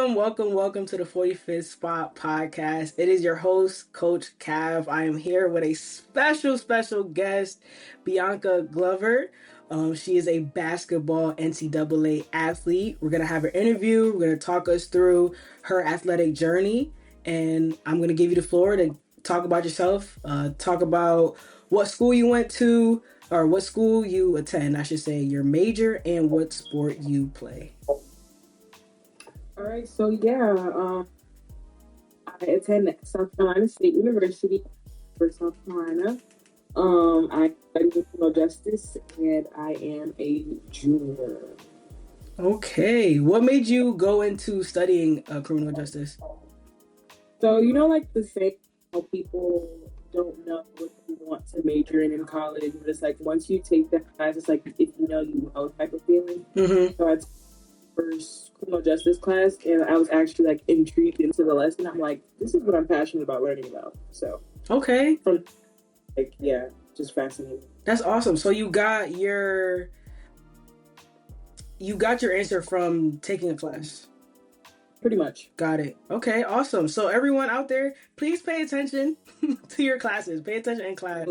Welcome to the 45th Spot podcast. It is your host, Coach Cav. I am here with a special guest, Bianca Glover. She is a basketball NCAA athlete. We're going to have an interview. We're going to talk us through her athletic journey. And I'm going to give you the floor to talk about yourself, talk about what school you went to, or what school you attend, I should say, your major, and what sport you play. All right, I attend South Carolina State University for South Carolina. I study criminal justice, and I am a junior. Okay, what made you go into studying criminal justice? So like the saying, how people don't know what they want to major in college, but it's like once you take that class, it's like if you know type of feeling. Mm-hmm. So I took first criminal justice class, and I was actually like intrigued into the lesson. I'm like, this is what I'm passionate about learning about. So Okay, just fascinating. that's awesome. So you got your answer from taking a class. Pretty much. Got it. Okay, awesome. So everyone out there, please pay attention to your classes. Pay attention in class.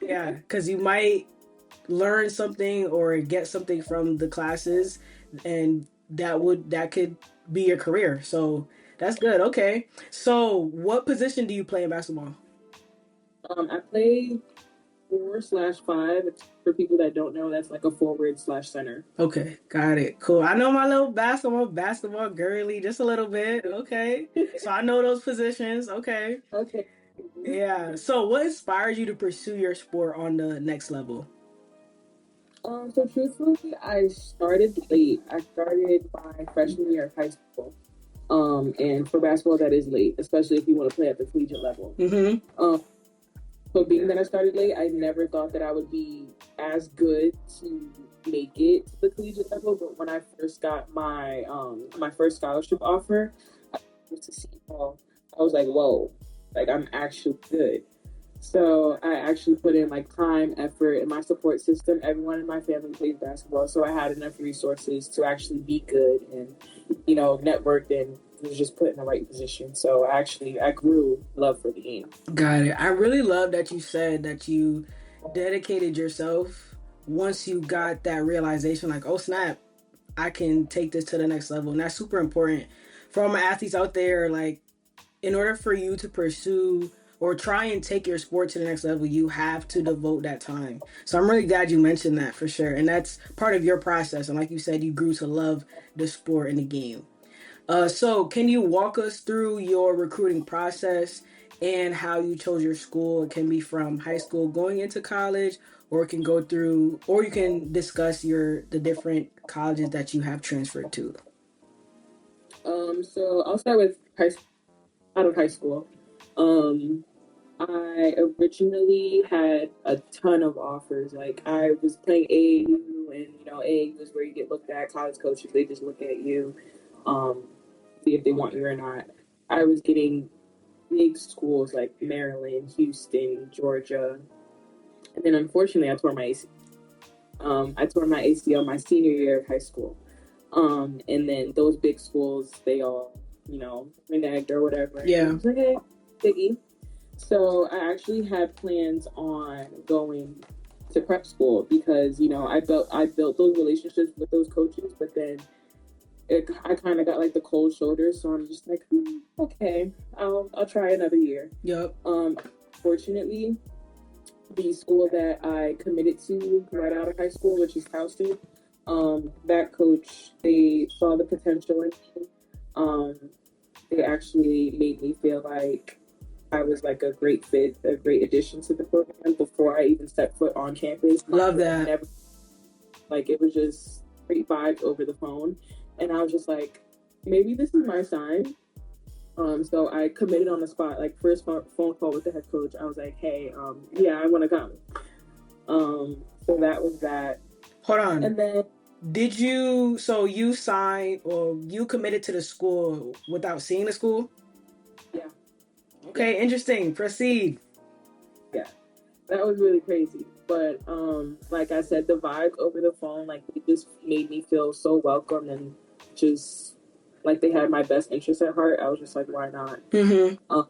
Yeah, because you might learn something or get something from the classes, and that could be your career. So that's good. Okay. So what position do you play in basketball? I play 4/5. For people that don't know, that's like a forward/center. Okay, got it. Cool. I know my little basketball girly just a little bit. Okay. So I know those positions. Okay. Okay. Yeah. So what inspires you to pursue your sport on the next level? So truthfully, I started late. I started my freshman year of high school. And for basketball, that is late, especially if you want to play at the collegiate level. Mm-hmm. So being that I started late, I never thought that I would be as good to make it to the collegiate level. But when I first got my first scholarship offer, I went to Seton Hall. I was like, whoa, like I'm actually good. So I actually put in like time, effort, and my support system. Everyone in my family plays basketball, so I had enough resources to actually be good and networked and was just put in the right position. So I grew love for the game. Got it. I really love that you said that you dedicated yourself once you got that realization, like, oh snap, I can take this to the next level. And that's super important for all my athletes out there. Like, in order for you to pursue or try and take your sport to the next level, you have to devote that time. So I'm really glad you mentioned that for sure. And that's part of your process. And like you said, you grew to love the sport and the game. So can you walk us through your recruiting process and how you chose your school? It can be from high school going into college, or it can go through, or you can discuss the different colleges that you have transferred to. So I'll start with out of high school. Um, I originally had a ton of offers. Like I was playing AAU, and AAU is where you get looked at. College coaches, they just look at you, um, see if they want you or not. I was getting big schools like Maryland, Houston, Georgia, and then unfortunately I tore my ACL. I tore my ACL my senior year of high school. And then those big schools, they all, reneged or whatever. Yeah. I was like, hey, biggie. So I actually had plans on going to prep school because, I built those relationships with those coaches, but then I kind of got like the cold shoulder. So I'm just like, okay, I'll try another year. Yep. Fortunately, the school that I committed to right out of high school, which is Houston, that coach, they saw the potential in me. They actually made me feel like I was like a great fit, a great addition to the program before I even stepped foot on campus. Love that. It was just great vibes over the phone. And I was just like, maybe this is my sign. So I committed on the spot, like first phone call with the head coach. I was like, hey, I want to come. So that was that. Hold on. And then so you signed or you committed to the school without seeing the school? Yeah. Okay, interesting. Proceed. Yeah, that was really crazy. But like I said, the vibe over the phone, like it just made me feel so welcome and just like they had my best interest at heart, I was just like, why not? Mm-hmm. Um,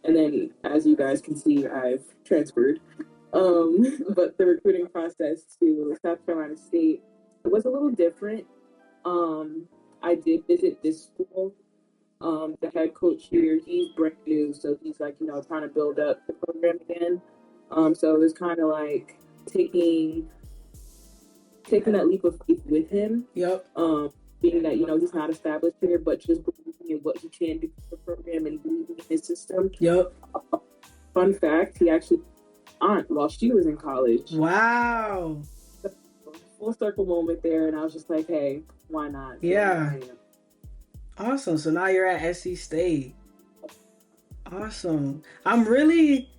and then, as you guys can see, I've transferred. But the recruiting process to South Carolina State, it was a little different. Um, I did visit this school. The head coach here, he's brand new, so he's like, trying to build up the program again. So it was kind of like taking taking that leap of faith with him. Yep. Being that he's not established here, but just believing in what he can do for the program and believing in his system. Yep. Fun fact: he actually aunt while she was in college. Wow. Full circle moment there, and I was just like, hey, why not? So Yeah. Awesome. So now you're at SC State. Awesome. I'm really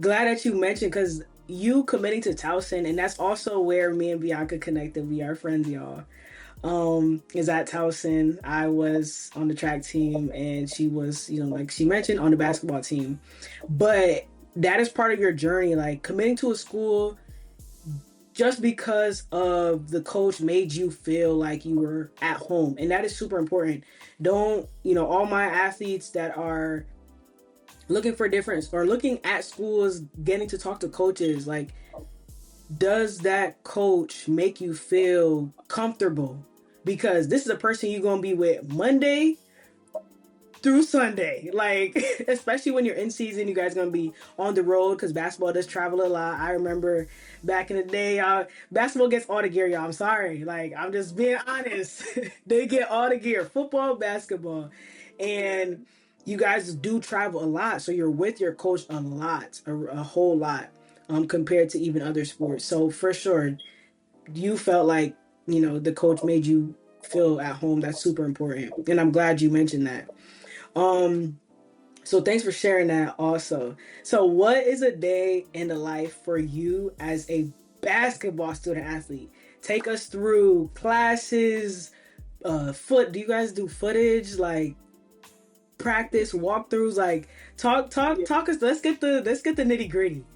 glad that you mentioned, because you committing to Towson, and that's also where me and Bianca connected. We are friends, y'all. Is at Towson. I was on the track team, and she was, like she mentioned, on the basketball team. But that is part of your journey, like committing to a school just because of the coach made you feel like you were at home, and that is super important. Don't, all my athletes that are looking for difference or looking at schools, getting to talk to coaches, like, does that coach make you feel comfortable? Because this is a person you're going to be with Monday through Sunday. Like, especially when you're in season, you guys are going to be on the road, because basketball does travel a lot. I remember back in the day, basketball gets all the gear, y'all. I'm sorry. Like, I'm just being honest. They get all the gear, football, basketball. And you guys do travel a lot. So you're with your coach a lot, a whole lot, compared to even other sports. So for sure, you felt like, the coach made you feel at home. That's super important. And I'm glad you mentioned that. Um, so thanks for sharing that also. So what is a day in the life for you as a basketball student athlete? Take us through classes, do you guys do footage, like practice, walkthroughs, like talk us, let's get the nitty-gritty.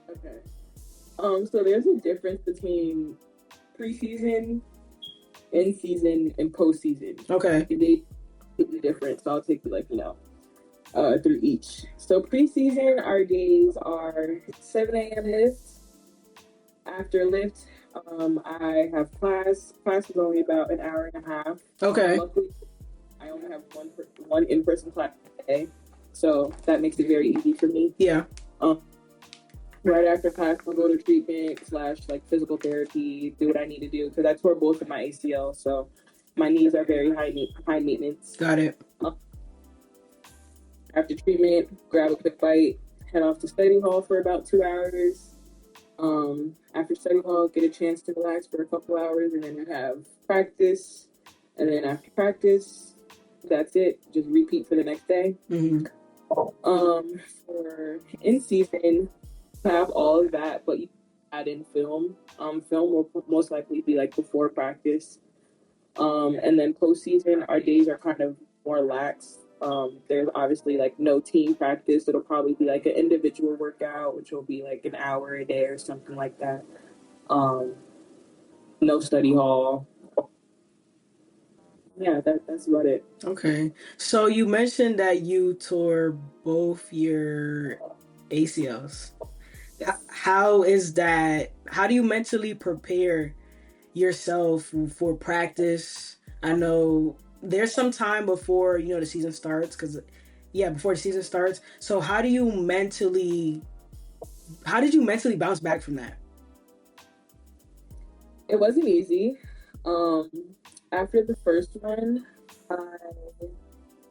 Okay. So there's a difference between preseason, in season, and postseason. Okay. They completely different. So I'll take you through each. So preseason, our days are 7 a.m. lift. After lift, I have class. Class is only about an hour and a half. Okay. Luckily, I only have one in-person class a day, so that makes it very easy for me. Yeah. Right after class, I'll go to treatment / like physical therapy, do what I need to do, because I tore both of my ACL, so my knees are very high maintenance. Got it. After treatment, grab a quick bite, head off to study hall for about 2 hours. After study hall, get a chance to relax for a couple hours, and then we have practice. And then after practice, that's it. Just repeat for the next day. Mm-hmm. For in season, have all of that, but you add in film. Film will most likely be like before practice. And then postseason, our days are kind of more lax. There's obviously like no team practice. It'll probably be like an individual workout, which will be like an hour a day or something like that. No study hall. Yeah, that's about it. Okay. So you mentioned that you tore both your ACLs. How is that? How do you mentally prepare yourself for practice? I know there's some time before, the season starts, before the season starts. So how did you mentally bounce back from that? It wasn't easy. After the first one,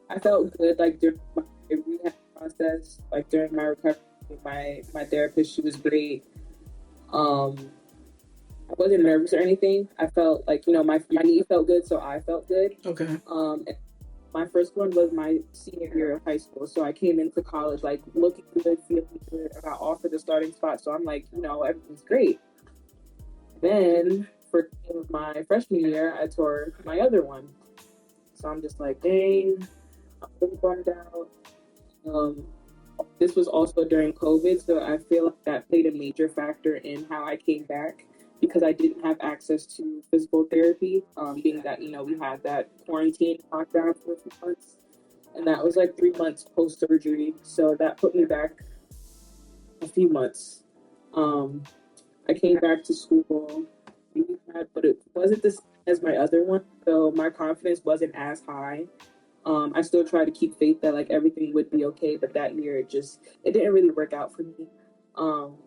I felt good like during my rehab process, like during my recovery. My therapist, she was great. I wasn't nervous or anything. I felt like my knee felt good, so I felt good. Okay. My first one was my senior year of high school, so I came into college like looking good, feeling good. I got offered the starting spot, so I'm like, everything's great. Then for my freshman year, I tore my other one, so I'm just like, dang, I'm really bummed out. This was also during COVID, so I feel like that played a major factor in how I came back, because I didn't have access to physical therapy, being that, we had that quarantine lockdown for a few months. And that was like 3 months post surgery. So that put me back a few months. Um, I came back to school really bad, but it wasn't the same as my other one. So my confidence wasn't as high. I still tried to keep faith that like everything would be okay, but that year it didn't really work out for me.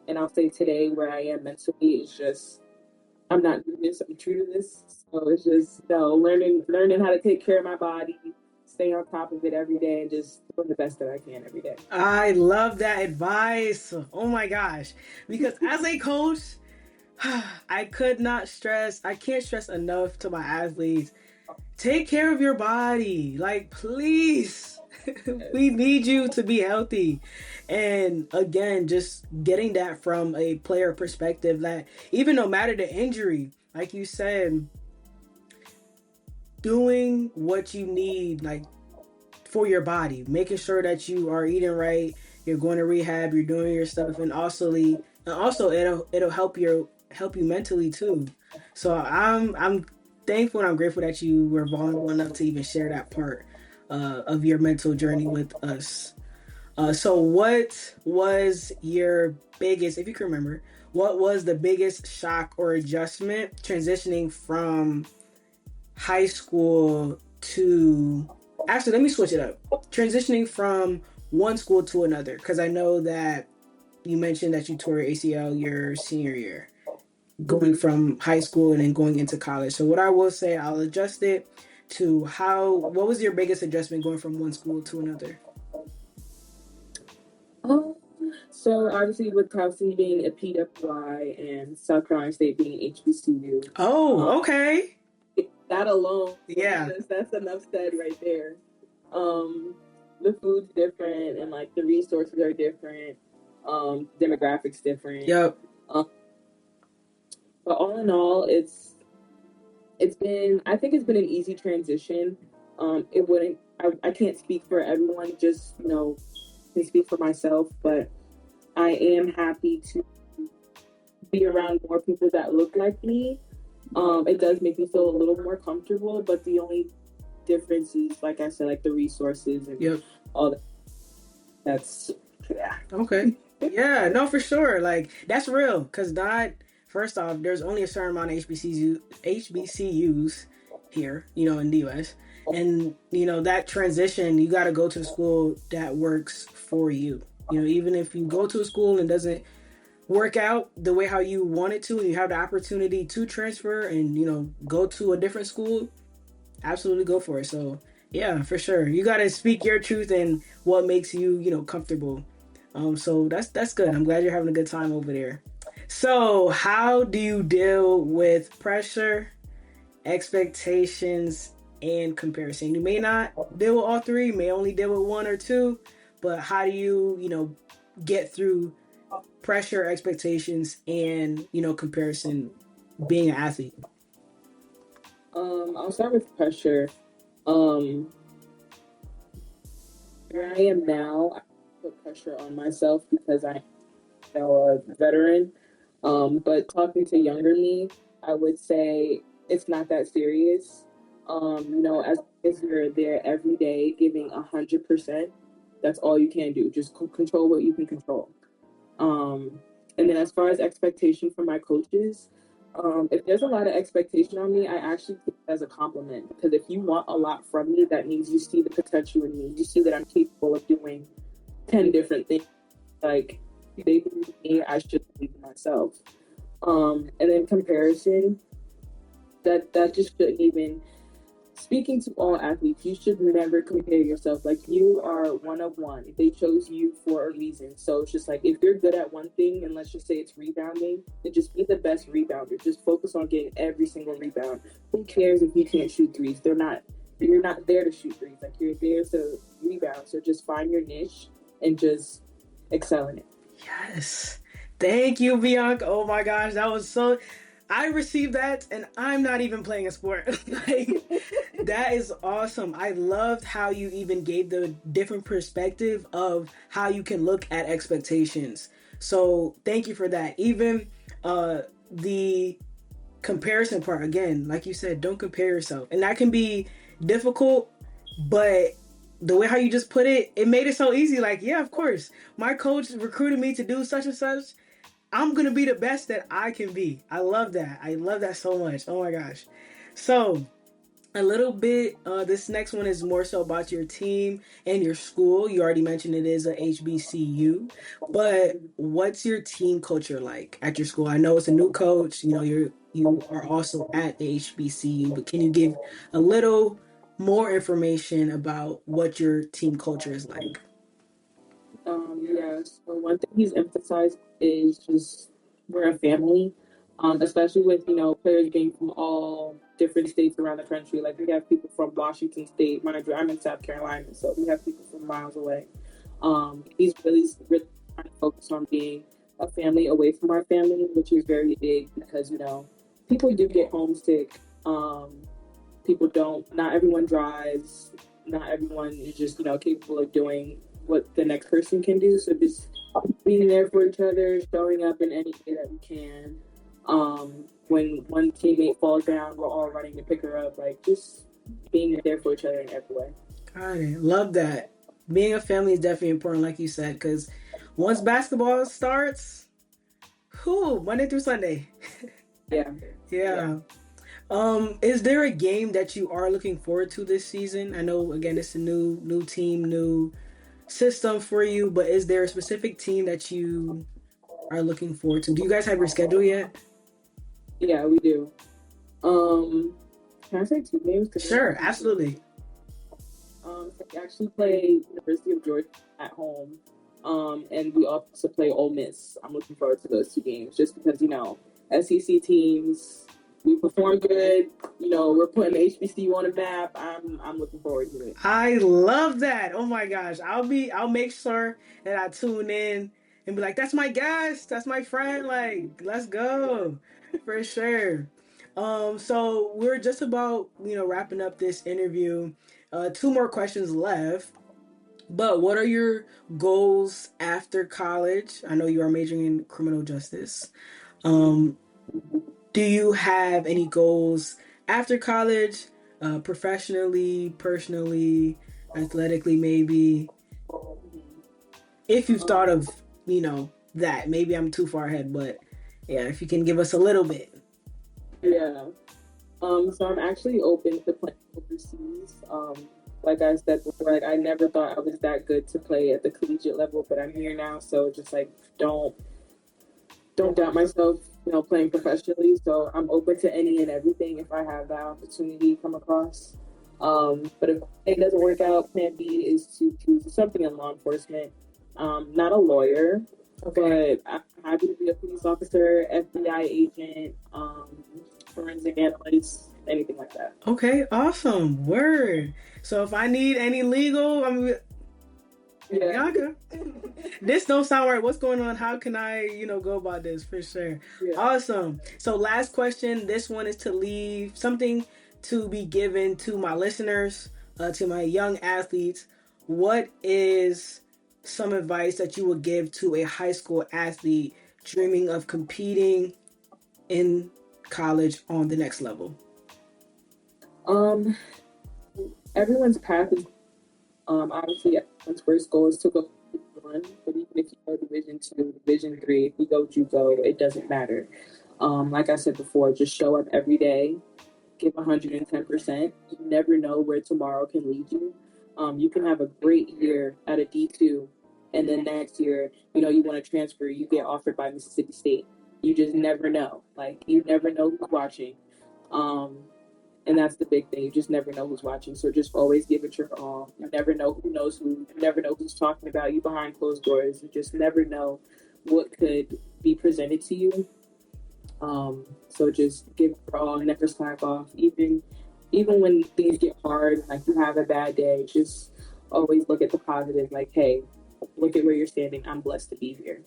And I'll say today where I am mentally is just I'm not doing this, I'm true to this. So it's just learning how to take care of my body, stay on top of it every day and just doing the best that I can every day. I love that advice. Oh my gosh. Because as a coach, I can't stress enough to my athletes, take care of your body. Like, please. We need you to be healthy. And again, just getting that from a player perspective that even no matter the injury, like you said, doing what you need, like for your body, making sure that you are eating right, you're going to rehab, you're doing your stuff, and also it'll help you mentally too. So I'm thankful and I'm grateful that you were vulnerable enough to even share that part of your mental journey with us. So what was your biggest, if you can remember, what was the biggest shock or adjustment transitioning from high school to, actually, let me switch it up, transitioning from one school to another, because I know that you mentioned that you tore your ACL your senior year, going from high school and then going into college. So what I will say, I'll adjust it to what was your biggest adjustment going from one school to another? Um, so obviously with Cal City being a PWI and South Carolina State being HBCU, Oh, okay. that alone, Yeah. that's enough said right there. Um, the food's different and like the resources are different, demographics different. Yep. Um, but all in all, it's been I think it's been an easy transition. It wouldn't I can't speak for everyone, just can speak for myself, but I am happy to be around more people that look like me. It does make me feel a little more comfortable, but the only difference is, like I said, like the resources and Yep. all that. That's yeah. Okay. Yeah, no, for sure. Like, that's real. Because not, first off, there's only a certain amount of HBCUs here, in the US. And, that transition, you got to go to a school that works for you. Even if you go to a school and it doesn't work out the way how you want it to, and you have the opportunity to transfer and, go to a different school, absolutely go for it. So, yeah, for sure. You got to speak your truth and what makes you, comfortable. So that's good. I'm glad you're having a good time over there. So, how do you deal with pressure, expectations, and comparison? You may not deal with all three, may only deal with one or two, but how do you, get through pressure, expectations, and, comparison being an athlete? I'll start with pressure. Um, where I am now, I put pressure on myself because I'm a veteran. But talking to younger me, I would say it's not that serious. As you're there every day, giving 100%, that's all you can do. Just control what you can control. Um, and then as far as expectation from my coaches, if there's a lot of expectation on me, I actually take it as a compliment because if you want a lot from me, that means you see the potential in me. You see that I'm capable of doing 10 different things. Like they believe in me, I should believe in myself. And then comparison, that just shouldn't even. Speaking to all athletes, you should never compare yourself. Like you are one of one. They chose you for a reason. So it's just like if you're good at one thing, and let's just say it's rebounding, then just be the best rebounder. Just focus on getting every single rebound. Who cares if you can't shoot threes? You're not there to shoot threes. Like you're there to rebound. So just find your niche and just excel in it. Yes. Thank you, Bianca. Oh my gosh, that was so. I received that, and I'm not even playing a sport. Like, that is awesome. I loved how you even gave the different perspective of how you can look at expectations. So, thank you for that. Even the comparison part again, like you said, don't compare yourself, and that can be difficult, but the way how you just put it, it made it so easy. Like, yeah, of course, my coach recruited me to do such and such. I'm gonna be the best that I can be. I love that. I love that so much. Oh my gosh. So a little bit. This next one is more so about your team and your school. You already mentioned it is a HBCU, but what's your team culture like at your school? I know it's a new coach. You know, you are also at the HBCU, but can you give a little more information about what your team culture is like? Yeah, so one thing he's emphasized is just we're a family, especially with, players being from all different states around the country. Like, we have people from Washington State, mind you, I'm in South Carolina, so we have people from miles away. He's really trying to focus on being a family away from our family, which is very big because, people do get homesick. People don't, not everyone drives, not everyone is just, capable of doing what the next person can do. So just being there for each other, showing up in any way that we can. When one teammate falls down, we're all running to pick her up. Like, just being there for each other in every way. Got it. Love that. Being a family is definitely important, like you said, because once basketball starts, whoo, Monday through Sunday. Yeah. Yeah. Is there a game that you are looking forward to this season? I know again it's a new team, new system for you, but is there a specific team that you are looking forward to? Do you guys have your schedule yet? Yeah, we do. Um, can I say two games? Sure, absolutely. So we actually play University of Georgia at home. And we also play Ole Miss. I'm looking forward to those two games just because, SEC teams, we perform good. We're putting the HBCU on the map. I'm looking forward to it. I love that. Oh my gosh. I'll make sure that I tune in and be like, that's my guest, that's my friend. Like, let's go. For sure. So we're just about, wrapping up this interview. Two more questions left. But what are your goals after college? I know you are majoring in criminal justice. Um, do you have any goals after college, professionally, personally, athletically, maybe? If you've thought Um, of, that. Maybe I'm too far ahead, but yeah, if you can give us a little bit. yeah. So I'm actually open to playing overseas. Like I said before, like I never thought I was that good to play at the collegiate level, but I'm here now. So just like don't doubt myself, playing professionally. So I'm open to any and everything if I have that opportunity come across. But if it doesn't work out, plan B is to choose something in law enforcement. Not a lawyer, Okay. but I'm happy to be a police officer, FBI agent, forensic analyst, anything like that. Okay, awesome. Word. So if I need any legal, I mean, Yeah. Bianca, this don't sound right. What's going on? How can I, go about this for sure? Yeah. Awesome. So last question. This one is to leave something to be given to my listeners, to my young athletes. What is some advice that you would give to a high school athlete dreaming of competing in college on the next level? Um, Everyone's path is obviously everyone's first goal is to go Division one, but even if you go Division 2, Division 3, if you go, you go. It doesn't matter. Like I said before, just show up every day, give 110%. You never know where tomorrow can lead you. You can have a great year at a D2, and then next year, you want to transfer, you get offered by Mississippi State. You just never know. Like, you never know who's watching. Um, and that's the big thing. You just never know who's watching. So just always give it your all. You never know who knows who. You never know who's talking about you behind closed doors. You just never know what could be presented to you. So just give it your all. Never slack off. Even when things get hard, like you have a bad day, just always look at the positive. Like, hey, look at where you're standing. I'm blessed to be here.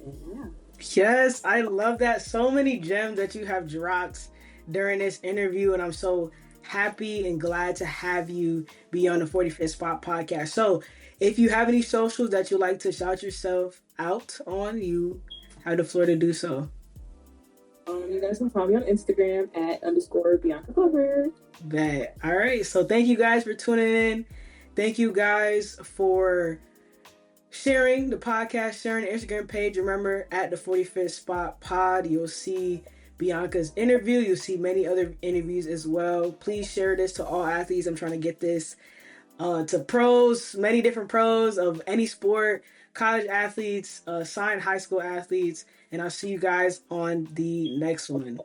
And yeah. Yes, I love that. So many gems that you have dropped during this interview, and I'm so happy and glad to have you be on the 45th Spot podcast. So, if you have any socials that you'd like to shout yourself out on, you have the floor to do so. You guys can follow me on Instagram at underscore Bianca Glover. Bet. All right. So thank you guys for tuning in. Thank you guys for sharing the podcast, sharing the Instagram page. Remember, at the 45th Spot Pod, you'll see Bianca's interview. You'll see many other interviews as well. Please share this to all athletes. I'm trying to get this to pros, many different pros of any sport, college athletes, signed high school athletes. And I'll see you guys on the next one.